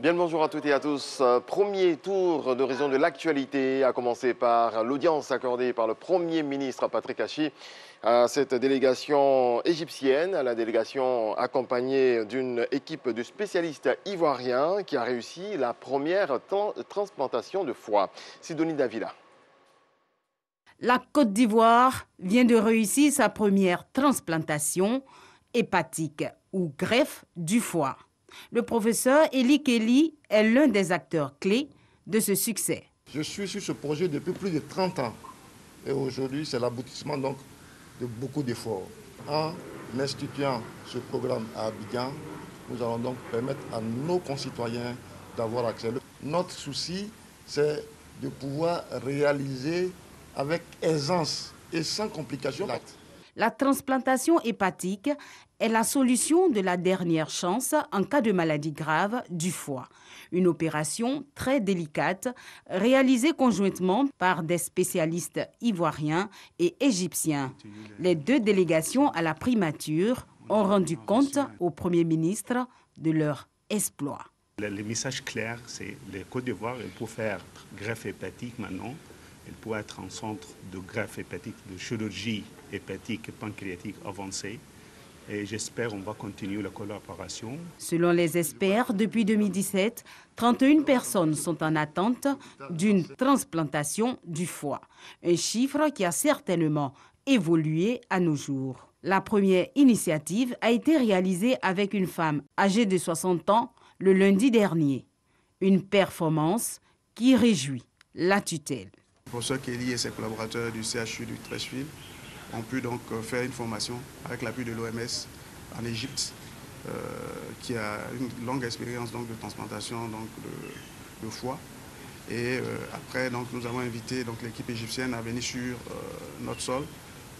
Bien le bonjour à toutes et à tous. Premier tour d'horizon de l'actualité, à commencer par l'audience accordée par le Premier ministre Patrick Achi à cette délégation égyptienne, la délégation accompagnée d'une équipe de spécialistes ivoiriens qui a réussi la première transplantation de foie. Sidonie Davila. La Côte d'Ivoire vient de réussir sa première transplantation hépatique ou greffe du foie. Le professeur Eli Kelly est l'un des acteurs clés de ce succès. Je suis sur ce projet depuis plus de 30 ans et aujourd'hui c'est l'aboutissement donc de beaucoup d'efforts. En instituant ce programme à Abidjan, nous allons donc permettre à nos concitoyens d'avoir accès. Notre souci, c'est de pouvoir réaliser avec aisance et sans complication l'acte. La transplantation hépatique est la solution de la dernière chance en cas de maladie grave du foie. Une opération très délicate réalisée conjointement par des spécialistes ivoiriens et égyptiens. Les deux délégations à la primature ont rendu compte au Premier ministre de leur exploit. Le message clair, c'est que la Côte d'Ivoire, elle peut faire greffe hépatique maintenant. Elle peut être un centre de greffe hépatique, de chirurgie hépatique et pancréatique avancée. Et j'espère qu'on va continuer la collaboration. Selon les experts, depuis 2017, 31 personnes sont en attente d'une transplantation du foie. Un chiffre qui a certainement évolué à nos jours. La première initiative a été réalisée avec une femme âgée de 60 ans le lundi dernier. Une performance qui réjouit la tutelle. Le professeur Kelly et ses collaborateurs du CHU du Treichville ont pu donc faire une formation avec l'appui de l'OMS en Égypte, qui a une longue expérience donc, de transplantation donc, de foie. Et après, donc, nous avons invité l'équipe égyptienne à venir sur notre sol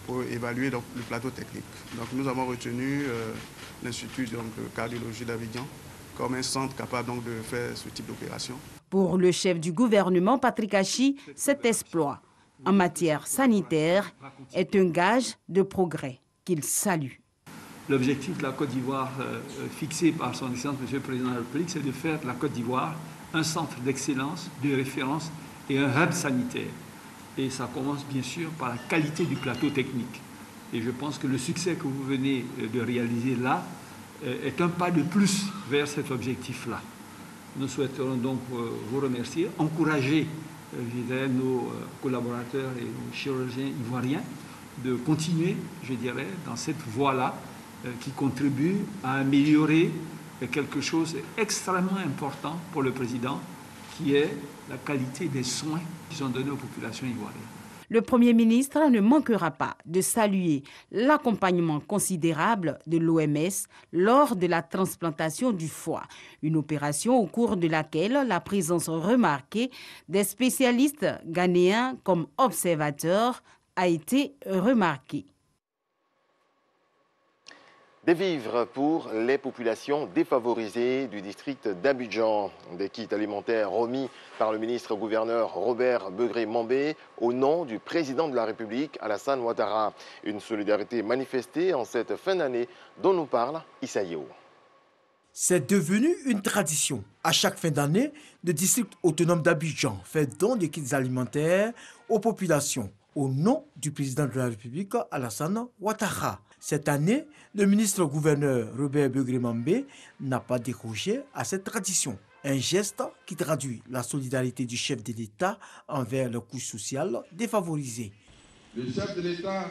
pour évaluer donc, le plateau technique. Donc, nous avons retenu l'Institut de cardiologie d'Abidjan comme un centre capable donc, de faire ce type d'opération. Pour le chef du gouvernement, Patrick Achi, cet exploit en matière sanitaire est un gage de progrès qu'il salue. L'objectif de la Côte d'Ivoire fixé par son Excellence M. le Président de la République, c'est de faire de la Côte d'Ivoire un centre d'excellence, de référence et un hub sanitaire. Et ça commence bien sûr par la qualité du plateau technique. Et je pense que le succès que vous venez de réaliser là est un pas de plus vers cet objectif-là. Nous souhaiterons donc vous remercier, encourager nos collaborateurs et nos chirurgiens ivoiriens de continuer, je dirais, dans cette voie-là qui contribue à améliorer quelque chose d'extrêmement important pour le président, qui est la qualité des soins qui sont donnés aux populations ivoiriennes. Le Premier ministre ne manquera pas de saluer l'accompagnement considérable de l'OMS lors de la transplantation du foie, une opération au cours de laquelle la présence remarquée des spécialistes ghanéens comme observateurs a été remarquée. Des vivres pour les populations défavorisées du district d'Abidjan. Des kits alimentaires remis par le ministre-gouverneur Robert Begré-Mambé au nom du président de la République, Alassane Ouattara. Une solidarité manifestée en cette fin d'année dont nous parle Issa Yeo. C'est devenu une tradition. À chaque fin d'année, le district autonome d'Abidjan fait don de kits alimentaires aux populations au nom du président de la République, Alassane Ouattara. Cette année, le ministre-gouverneur Robert Begré-Mambé n'a pas décroché à cette tradition. Un geste qui traduit la solidarité du chef de l'État envers les couches sociales défavorisées. Le chef de l'État,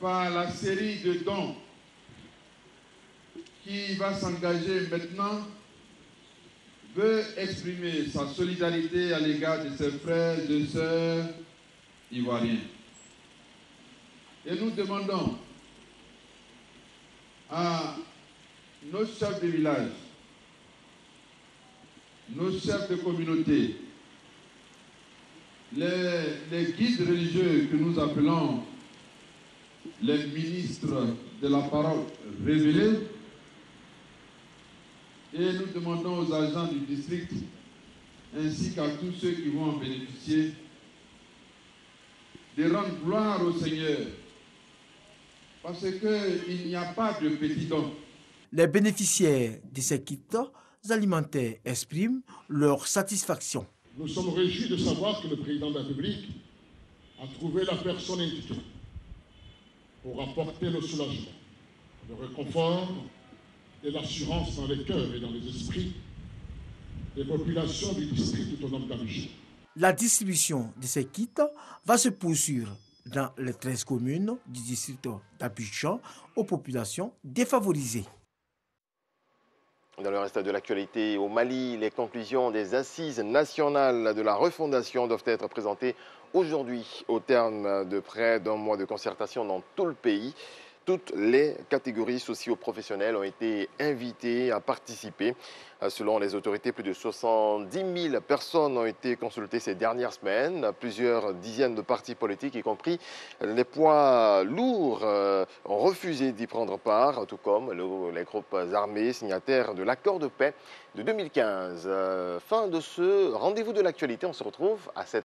par la série de dons qui va s'engager maintenant, veut exprimer sa solidarité à l'égard de ses frères et sœurs ivoiriens. Et nous demandons à nos chefs de village, nos chefs de communauté, les guides religieux que nous appelons les ministres de la parole révélée, et nous demandons aux agents du district ainsi qu'à tous ceux qui vont en bénéficier de rendre gloire au Seigneur, parce qu'il n'y a pas de petits dons. Les bénéficiaires de ces kits alimentaires expriment leur satisfaction. Nous sommes réjouis de savoir que le président de la République a trouvé la personne indiquée pour apporter le soulagement, le réconfort et l'assurance dans les cœurs et dans les esprits des populations du district autonome d'Abidjan. La distribution de ces kits va se poursuivre dans les 13 communes du district d'Abidjan aux populations défavorisées. Dans le reste de l'actualité, au Mali, les conclusions des assises nationales de la refondation doivent être présentées aujourd'hui au terme de près d'un mois de concertation dans tout le pays. Toutes les catégories socio-professionnelles ont été invitées à participer. Selon les autorités, plus de 70 000 personnes ont été consultées ces dernières semaines. Plusieurs dizaines de partis politiques, y compris les poids lourds, ont refusé d'y prendre part, tout comme les groupes armés signataires de l'accord de paix de 2015. Fin de ce rendez-vous de l'actualité. On se retrouve à 7h.